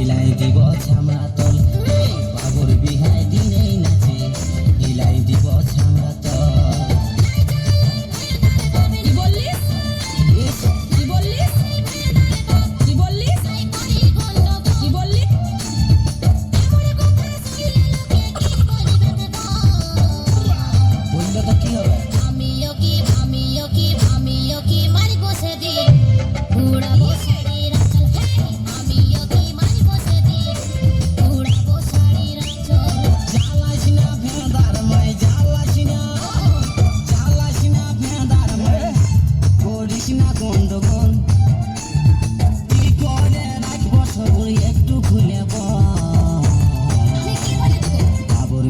হিলাই দিব ছামড়া তল বাবুর বিহায় দিনেই নাচে হিলাই দিব ছামড়া তল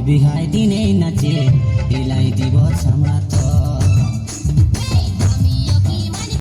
বিহায় দিনেই নাচে হিলাই দিব ছামড়া।